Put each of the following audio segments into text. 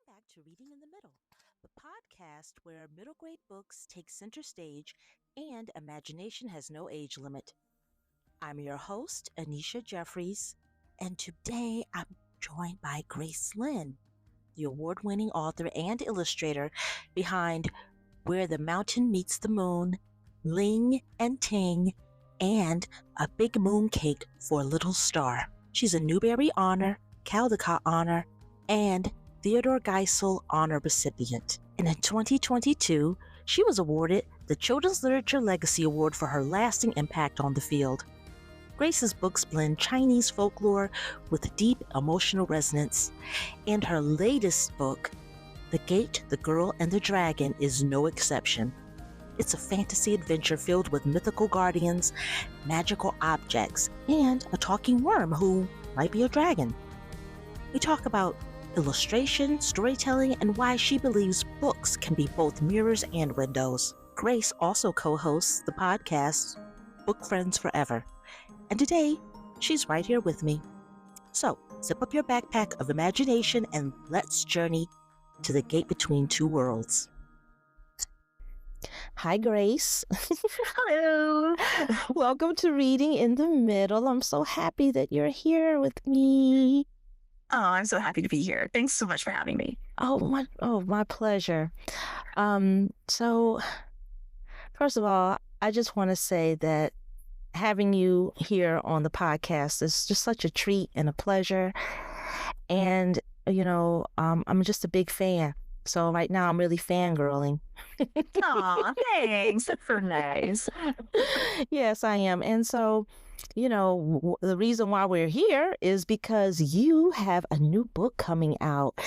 back to Reading in the Middle, the podcast where middle grade books take center stage and imagination has no age limit. I'm your host, Anisha Jeffries, and today I'm joined by Grace Lynn, the award winning author and illustrator behind Where the Mountain Meets the Moon, Ling and Ting, and A Big Moon Cake for a Little Star. She's a Newbery Honor, Caldecott Honor, and Theodore Geisel Honor recipient. And in 2022, she was awarded the Children's Literature Legacy Award for her lasting impact on the field. Grace's books blend Chinese folklore with deep emotional resonance, and her latest book, The Gate, the Girl, and the Dragon, is no exception. It's a fantasy adventure filled with mythical guardians, magical objects, and a talking worm who might be a dragon. We talk about illustration, storytelling, and why she believes books can be both mirrors and windows. Grace also co-hosts the podcast Book Friends Forever, and today she's right here with me. So zip up your backpack of imagination and let's journey to the gate between two worlds. Hi, Grace. Hello. Welcome to Reading in the Middle. I'm so happy that you're here with me. Oh, I'm so happy to be here. Thanks so much for having me. My pleasure. So first of all, I just want to say that having you here on the podcast is just such a treat and a pleasure. And, I'm just a big fan. So right now I'm really fangirling. Aw, thanks. That's so nice. Yes, I am. And so, the reason why we're here is because you have a new book coming out.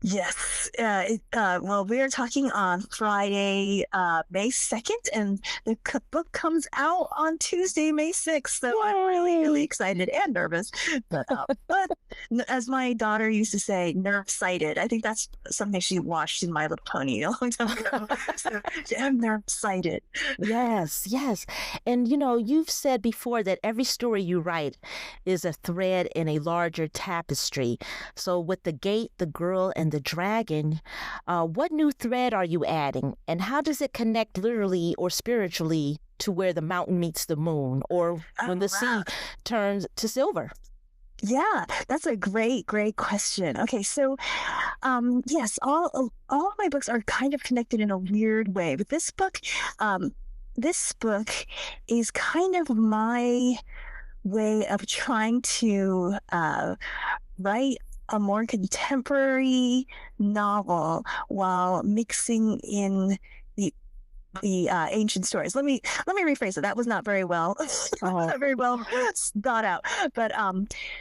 Yes. Well, we're talking on Friday, May 2nd, and the book comes out on Tuesday, May 6th. So I'm really, really excited and nervous. But as my daughter used to say, nerve-sighted. I think that's something she watched in My Little Pony a long time ago. So I'm nerve-sighted. Yes. And, you've said before that every story you write is a thread in a larger tapestry. So with The Gate, the Girl, and the Dragon, what new thread are you adding, and how does it connect literally or spiritually to Where the Mountain Meets the Moon, or when the sea turns to silver? Yeah, that's a great question. Okay, so yes, all of my books are kind of connected in a weird way, but this book is kind of my way of trying to write a more contemporary novel while mixing in the ancient stories. Let me rephrase it. That was not very well not very well thought out. But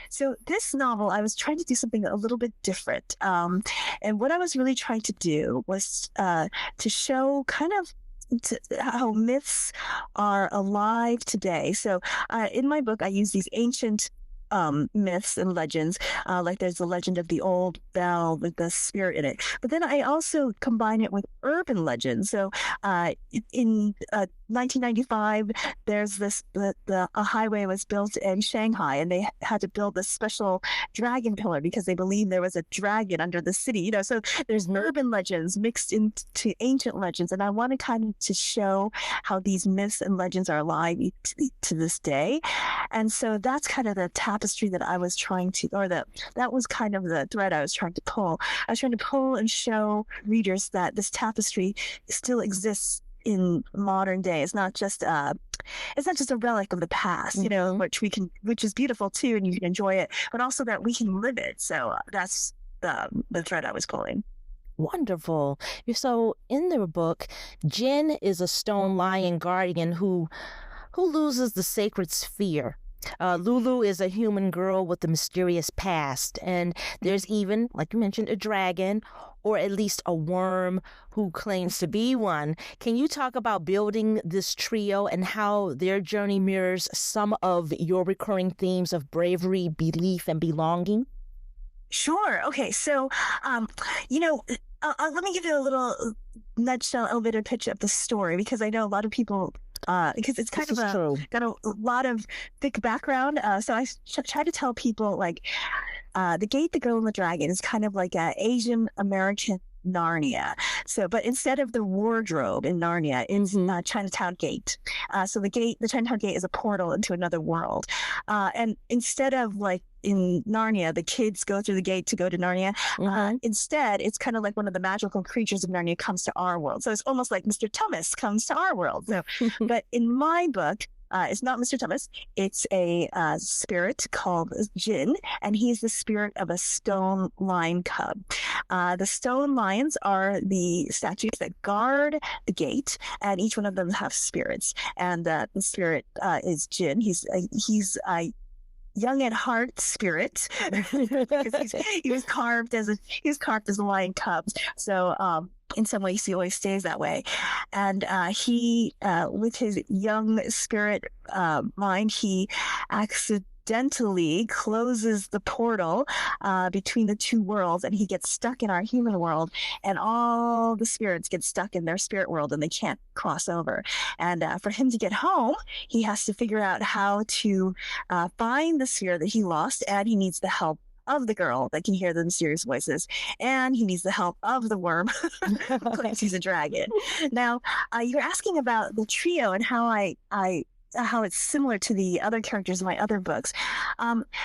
so this novel, I was trying to do something a little bit different. And what I was really trying to do was to show kind of how myths are alive today. So in my book, I use these ancient myths and legends, like there's the legend of the old bell with the spirit in it. But then I also combine it with urban legends. So in 1995, there's a highway was built in Shanghai, and they had to build this special dragon pillar because they believed there was a dragon under the city. So there's urban legends mixed into ancient legends, and I wanted kind of to show how these myths and legends are alive to this day. And so that's kind of the tapestry that I was trying to, or that was kind of the thread I was trying to pull. I was trying to pull and show readers that this tapestry still exists in modern day. It's not just a relic of the past, which is beautiful too, and you can enjoy it, but also that we can live it. So that's the thread I was pulling. Wonderful. So in the book, Jin is a stone lion guardian who loses the sacred sphere. Lulu is a human girl with a mysterious past, and there's even, like you mentioned, a dragon, or at least a worm who claims to be one. Can you talk about building this trio and how their journey mirrors some of your recurring themes of bravery, belief, and belonging? Sure. Okay. So, let me give you a little nutshell, elevator pitch of the story, because I know a lot of people because it's kind of got a lot of thick background. So I try to tell people, like, The Gate, the Girl, and the Dragon is kind of like a Asian American Narnia. So, but instead of the wardrobe in Narnia, it's Chinatown Gate. So the Chinatown Gate is a portal into another world. And instead of like in Narnia, the kids go through the gate to go to Narnia. Instead, it's kind of like one of the magical creatures of Narnia comes to our world. So it's almost like Mr. Thomas comes to our world. So, but in my book, it's not Mr. Thomas. It's a spirit called Jin, and he's the spirit of a stone lion cub. The stone lions are the statues that guard the gate, and each one of them have spirits. And the spirit is Jin. He's a young at heart spirit because he was carved as a lion cub. So in some ways he always stays that way. And he with his young spirit mind, he accidentally closes the portal between the two worlds, and he gets stuck in our human world, and all the spirits get stuck in their spirit world and they can't cross over. And for him to get home, he has to figure out how to find the sphere that he lost, and he needs the help of the girl that can hear the mysterious voices, and he needs the help of the worm who claims he's a dragon. Now, you're asking about the trio and how how it's similar to the other characters in my other books.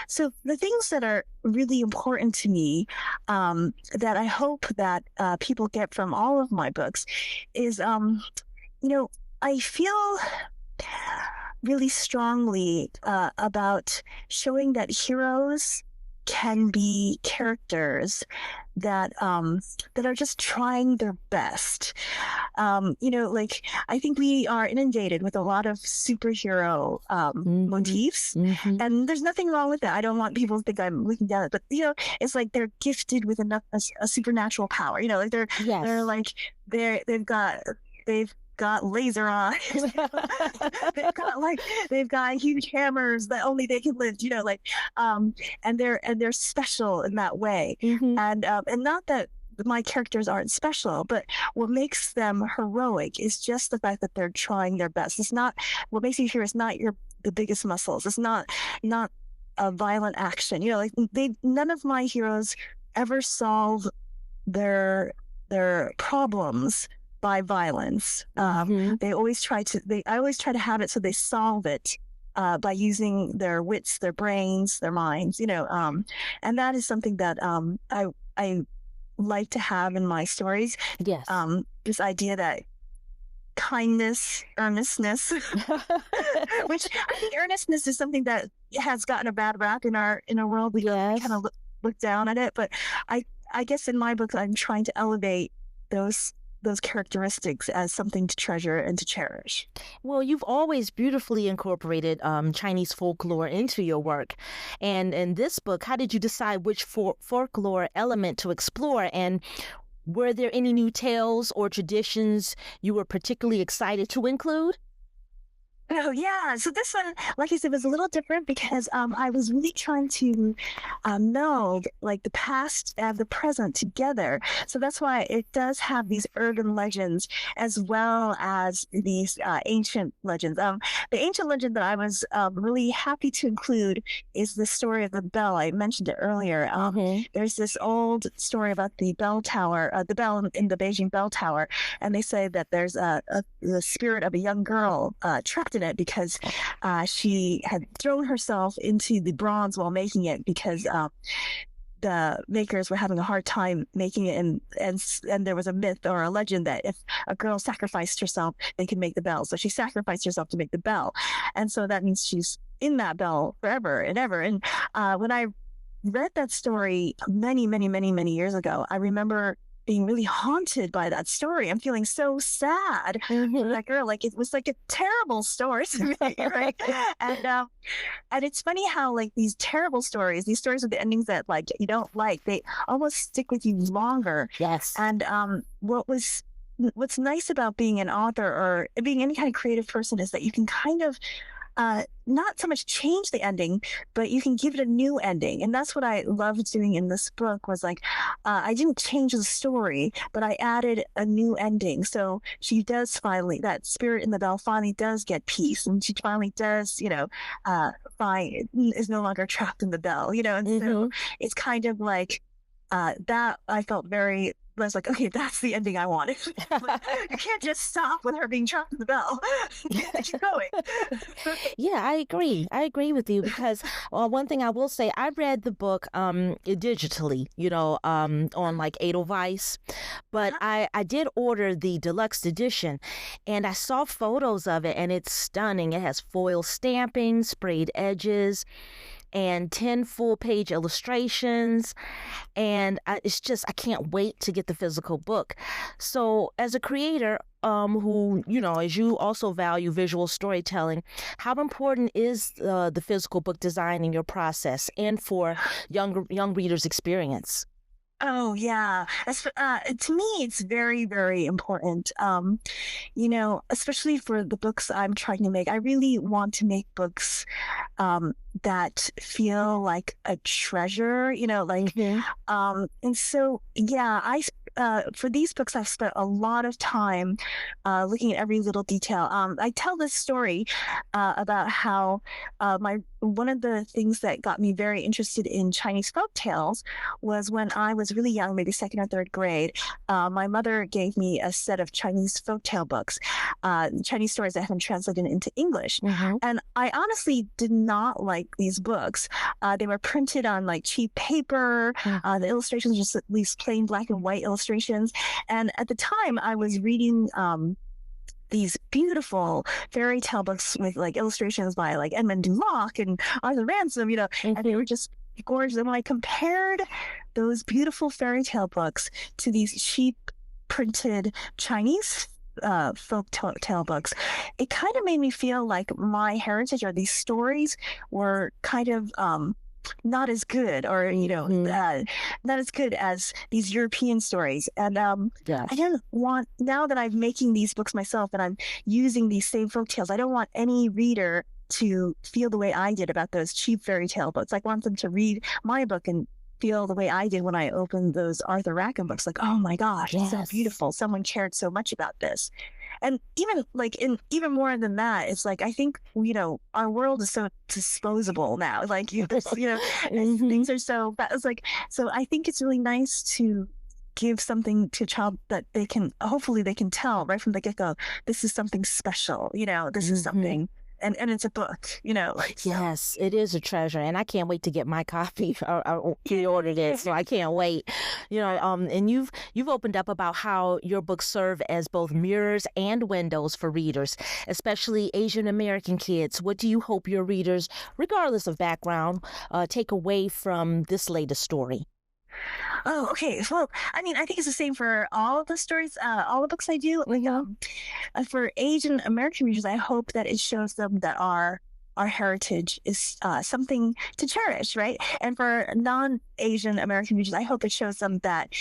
So the things that are really important to me, that I hope that people get from all of my books is, I feel really strongly about showing that heroes can be characters that that are just trying their best. Like I think we are inundated with a lot of superhero motifs, and there's nothing wrong with that. I don't want people to think I'm looking down at it, but it's like they're gifted with a supernatural power. Like they're like they've got laser eyes. they've got huge hammers that only they can lift. And they're special in that way. And not that my characters aren't special, but what makes them heroic is just the fact that they're trying their best. It's not what makes you hero. It's not the biggest muscles. It's not a violent action. None of my heroes ever solve their problems by violence. I always try to have it so they solve it by using their wits, their brains, their minds, and that is something that I like to have in my stories. Yes. This idea that kindness, earnestness, which I think earnestness is something that has gotten a bad rap in our world. We kind of look down at it, but I guess in my book I'm trying to elevate those characteristics as something to treasure and to cherish. Well, you've always beautifully incorporated Chinese folklore into your work. And in this book, how did you decide which folklore element to explore? And were there any new tales or traditions you were particularly excited to include? Oh, yeah. So this one, like I said, was a little different because I was really trying to meld like the past and the present together. So that's why it does have these urban legends as well as these ancient legends. The ancient legend that I was really happy to include is the story of the bell. I mentioned it earlier. There's this old story about the bell tower, the bell in the Beijing bell tower, and they say that there's the spirit of a young girl trapped in it because she had thrown herself into the bronze while making it because the makers were having a hard time making it, and there was a myth or a legend that if a girl sacrificed herself, they could make the bell. So she sacrificed herself to make the bell, and so that means she's in that bell forever and ever. And when I read that story many, many, many, many years ago, I remember being really haunted by that story. I'm feeling so sad for that girl. Like it was like a terrible story to me, right? And it's funny how like these terrible stories, these stories with the endings that like you don't like, they almost stick with you longer. Yes. And what's nice about being an author or being any kind of creative person is that you can kind of not so much change the ending, but you can give it a new ending. And that's what I loved doing in this book was like, I didn't change the story, but I added a new ending. So she does finally, that spirit in the bell finally does get peace. And she finally does, find, is no longer trapped in the bell, and so it's kind of like, that I felt very, I was like, okay, that's the ending I wanted. Like, you can't just stop with her being trapped in the bell. You have to keep going. Yeah, I agree. I agree with you because one thing I will say, I read the book digitally, on like Edelweiss, but I did order the deluxe edition and I saw photos of it and it's stunning. It has foil stamping, sprayed edges, and 10 full page illustrations. And I can't wait to get the physical book. So, as a creator, who, as you also value visual storytelling, how important is the physical book design in your process and for young readers' experience? Oh yeah, to me, it's very, very important. Especially for the books I'm trying to make. I really want to make books that feel like a treasure, and so, yeah, for these books, I've spent a lot of time looking at every little detail. I tell this story about how one of the things that got me very interested in Chinese folk tales was when I was really young, maybe second or third grade. My mother gave me a set of Chinese folktale books, Chinese stories that have been translated into English. And I honestly did not like these books. They were printed on like cheap paper. The illustrations were just these plain black and white illustrations. And at the time, I was reading these beautiful fairy tale books with like illustrations by like Edmund Duloc and Arthur Ransom, and they were just gorgeous. And when I compared those beautiful fairy tale books to these cheap printed Chinese folk tale books, it kind of made me feel like my heritage or these stories were kind of not as good, or not as good as these European stories. And Yes. I don't want, now that I'm making these books myself and I'm using these same folk tales, I don't want any reader to feel the way I did about those cheap fairy tale books. I want them to read my book and feel the way I did when I opened those Arthur Rackham books, like, oh my gosh, it's so beautiful. Someone cared so much about this. And even more than that, it's like, I think, our world is so disposable now. Like, things are so, it's like, so I think it's really nice to give something to a child that hopefully they can tell right from the get-go, this is something special, this is something. And it's a book, Yes, so. It is a treasure, and I can't wait to get my copy. I pre-ordered it, so I can't wait. And you've opened up about how your books serve as both mirrors and windows for readers, especially Asian American kids. What do you hope your readers, regardless of background, take away from this latest story? Oh, okay. Well, I mean, I think it's the same for all of the stories, all the books I do. For Asian American readers, I hope that it shows them that our heritage is something to cherish, right? And for non-Asian American readers, I hope it shows them that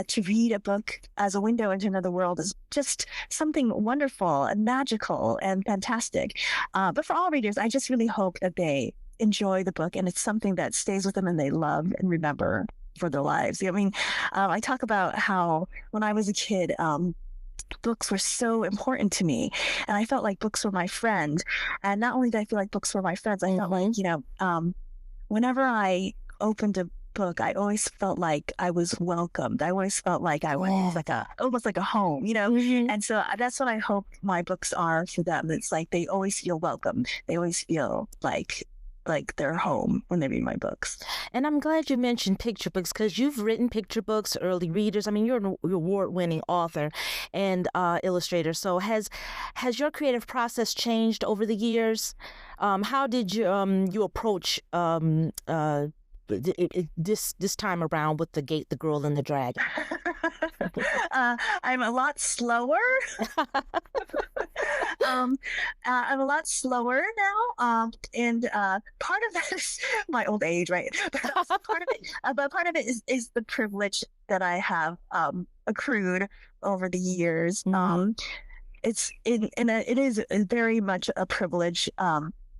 to read a book as a window into another world is just something wonderful and magical and fantastic. But for all readers, I just really hope that they enjoy the book and it's something that stays with them and they love and remember for their lives. I mean, I talk about how when I was a kid, books were so important to me, and I felt like books were my friend. And not only did I feel like books were my friends, I felt like, whenever I opened a book, I always felt like I was welcomed. I always felt like I was like almost like a home, And so that's what I hope my books are for them. It's like they always feel welcome. They always feel like they're home when they read my books. And I'm glad you mentioned picture books because you've written picture books, early readers. I mean, you're an award-winning author and illustrator. So has your creative process changed over the years? How did you approach this time around with the girl and the dragon? I'm a lot slower. I'm a lot slower now. And part of that is my old age, right? But also part of it is the privilege that I have accrued over the years. It is very much a privilege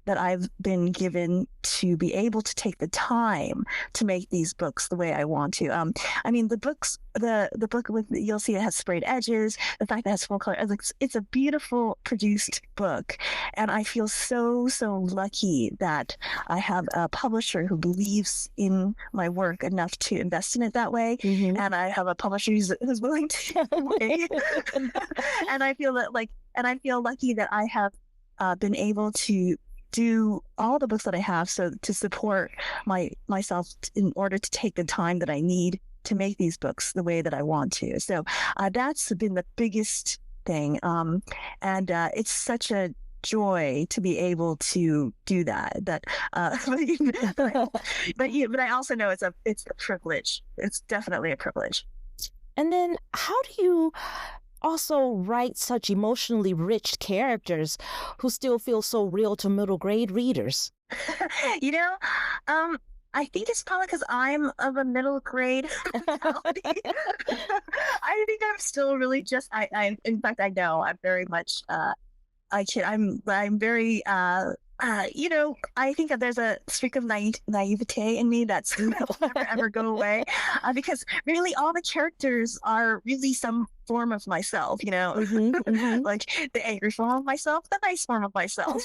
that I've been given to be able to take the time to make these books the way I want to. I mean, the book with, you'll see it has sprayed edges. The fact that it has full color, it's a beautiful produced book, and I feel so lucky that I have a publisher who believes in my work enough to invest in it that way, and I have a publisher who's willing to pay. And I feel lucky that I have been able to do all the books that I have, so to support myself in order to take the time that I need to make these books the way that I want to. So that's been the biggest thing, and it's such a joy to be able to do that. But I also know it's a privilege. It's definitely a privilege. And then, how do you also write such emotionally rich characters who still feel so real to middle grade readers? I think it's probably because I'm of a middle grade mentality. I think I'm still really just, in fact, I know I'm very much, I'm very, I think that there's a streak of naivete in me that's will never ever go away, because really all the characters are really some form of myself, like the angry form of myself, the nice form of myself,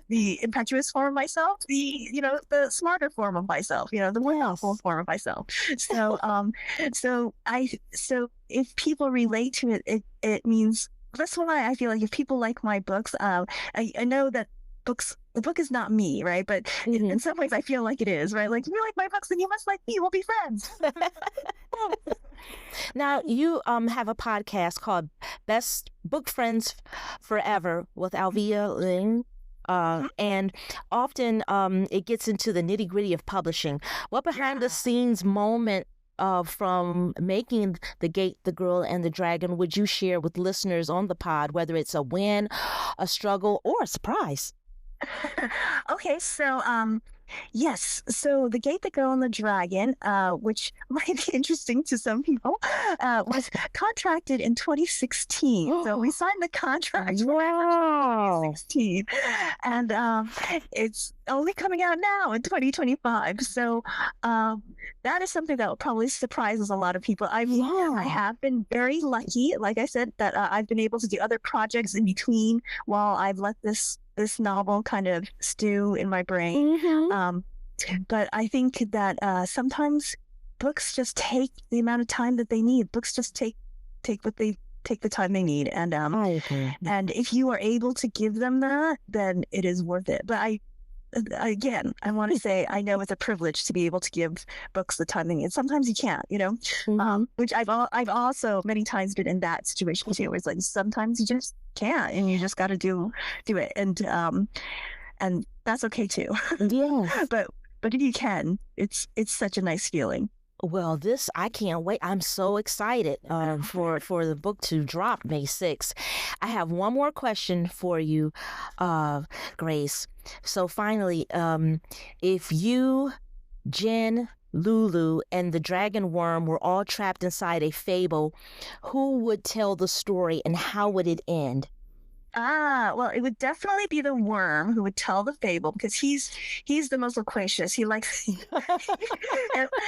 the impetuous form of myself, the smarter form of myself, the more helpful form of myself. So, so if people relate to it, it means. That's why I feel like if people like my books, I know that the book is not me, right? But in some ways I feel like it is, right? Like, if you like my books, then you must like me. We'll be friends. Now, you have a podcast called Best Book Friends Forever with Alvia Ling. And often it gets into the nitty-gritty of publishing. What behind the scenes moment from making The Gate, the Girl, and the Dragon would you share with listeners on the pod, whether it's a win, a struggle, or a surprise? Okay, so yes, so The Gate, the Girl, and the Dragon, which might be interesting to some people, was contracted in 2016. So we signed the contract in 2016, and it's only coming out now in 2025. So that is something that probably surprises a lot of people. I have been very lucky, like I said, that I've been able to do other projects in between while I've let this novel kind of stew in my brain. But I think that sometimes books just take the amount of time that they need. Books just take the time they need, and and if you are able to give them that, then it is worth it. But I want to say, I know it's a privilege to be able to give books the time they need. Sometimes you can't, which I've also many times been in that situation too. Where it's like sometimes you just can't, and you just got to do it, and that's okay too. Yeah. But if you can, it's such a nice feeling. Well, I can't wait. I'm so excited for the book to drop May 6th. I have one more question for you, Grace. So finally, if you, Jen, Lulu, and the dragon worm were all trapped inside a fable, who would tell the story and how would it end? Well, it would definitely be the worm who would tell the fable, because he's the most loquacious. He likes.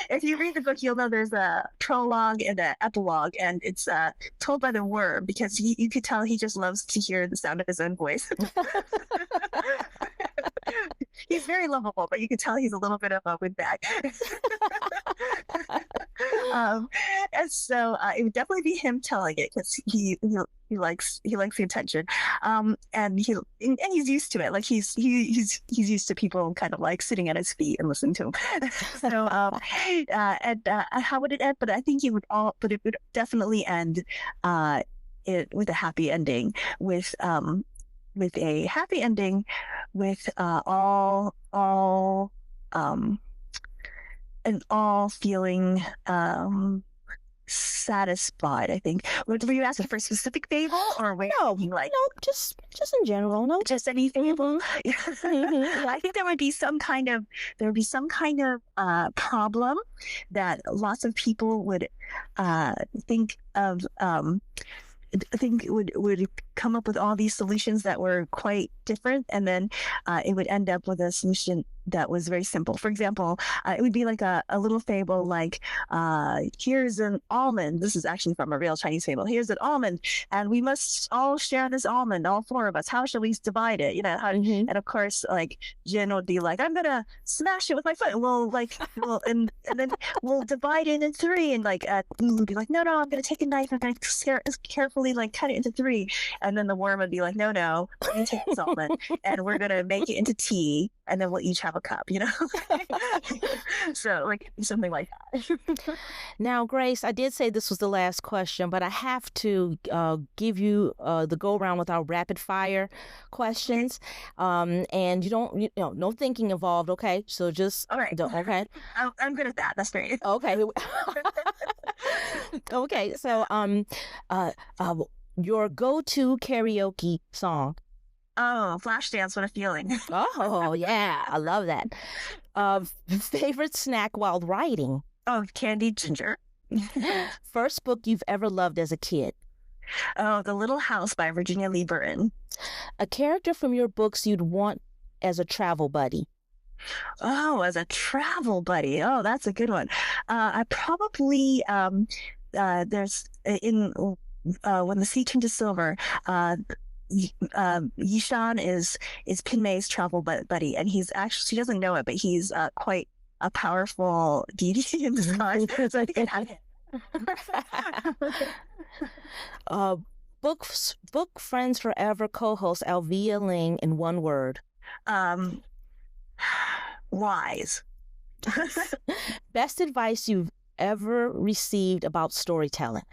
If you read the book, you'll know there's a prologue and an epilogue, and it's told by the worm because you could tell he just loves to hear the sound of his own voice. He's very lovable, but you can tell he's a little bit of a windbag. And so it would definitely be him telling it, because he likes the attention, and he's used to it. Like he's used to people kind of like sitting at his feet and listening to him. So how would it end? But I think it would definitely end with a happy ending, with a happy ending, with all feeling satisfied. I think. Were you asking for a specific fable, or no, just in general? No, just any fable. I think there would be some kind of problem that lots of people would think of. Think would come up with all these solutions that were quite different, and then it would end up with a solution that was very simple. For example, it would be like a little fable like, here's an almond. This is actually from a real Chinese fable. Here's an almond, and we must all share this almond, all four of us. How shall we divide it? And of course, like Jen would be like, I'm gonna smash it with my foot, and and then we'll divide it in three. And like Blue would be like, no, I'm gonna take a knife and I'm gonna carefully like cut it into three. And then the worm would be like, no, let me take this almond and we're gonna make it into tea, and then we'll each have a cup, So like something like that. Now, Grace, I did say this was the last question, but I have to give you the go around with our rapid fire questions. And you don't, no thinking involved. Okay, so just all right. Okay. I'm good at that. That's great. Okay. Okay. So, your go-to karaoke song. Oh, Flashdance, what a feeling. Oh, yeah. I love that. Favorite snack while writing? Oh, candied ginger. First book you've ever loved as a kid? Oh, The Little House by Virginia Lee Burton. A character from your books you'd want as a travel buddy? Oh, as a travel buddy. Oh, that's a good one. I probably, there's in When the Sea Turned to Silver, Yishan is Pin May's travel buddy, and he's actually, she doesn't know it, but he's quite a powerful deity in disguise. So I think I'd have him. Book Friends Forever co-host Alvia Ling in one word. Wise. Best advice you've ever received about storytelling?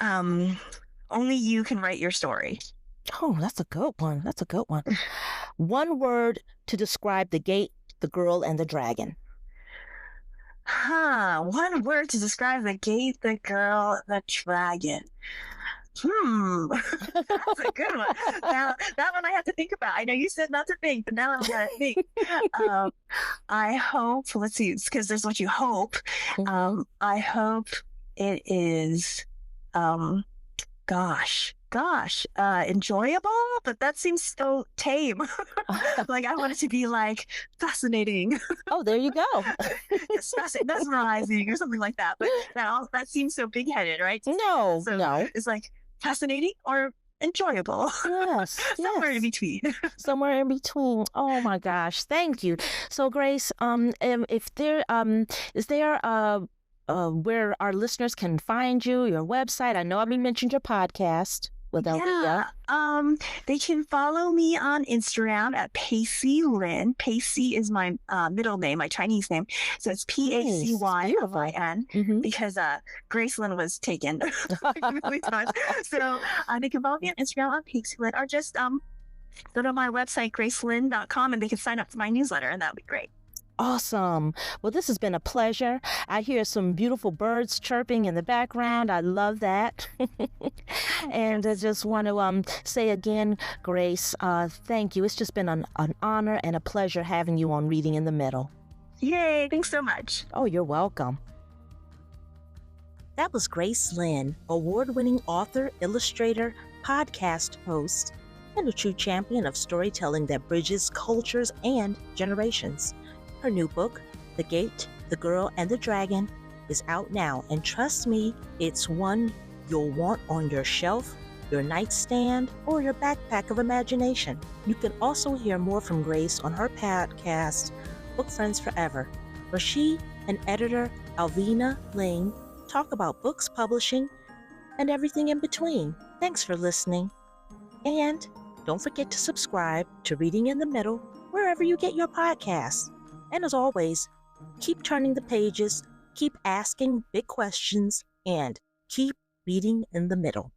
Only you can write your story. Oh, that's a good one. One word to describe The Gate, The Girl, and the Dragon. One word to describe The Gate, The Girl, the Dragon. That's a good one. Now, that one I have to think about. I know you said not to think, but now I'm going to think. I hope, let's see, because there's what you hope. I hope it is, enjoyable, but that seems so tame. Like I want it to be like fascinating. Oh, there you go. It's mesmerizing or something like that. But that seems so big-headed, right? No. It's like fascinating or enjoyable. Yes. Somewhere in between. Somewhere in between. Oh my gosh. Thank you. So Grace, if there is there where our listeners can find you, your website? I know I mentioned your podcast with Alvia. They can follow me on Instagram at Pacey Lin. Pacey is my middle name, my Chinese name. So it's PACYLIN because Grace Lin was taken many times. So they can follow me on Instagram on Pacey Lin, or just go to my website, gracelin.com, and they can sign up for my newsletter, and that would be great. Awesome. Well, this has been a pleasure. I hear some beautiful birds chirping in the background. I love that. And I just want to say again, Grace, thank you. It's just been an honor and a pleasure having you on Reading in the Middle. Yay. Thanks so much. Oh, you're welcome. That was Grace Lin, award-winning author, illustrator, podcast host, and a true champion of storytelling that bridges cultures and generations. Her new book, The Gate, The Girl, and the Dragon, is out now, and trust me, it's one you'll want on your shelf, your nightstand, or your backpack of imagination. You can also hear more from Grace on her podcast, Book Friends Forever, where she and editor Alvina Ling talk about books, publishing, and everything in between. Thanks for listening. And don't forget to subscribe to Reading in the Middle wherever you get your podcasts. And as always, keep turning the pages, keep asking big questions, and keep reading in the middle.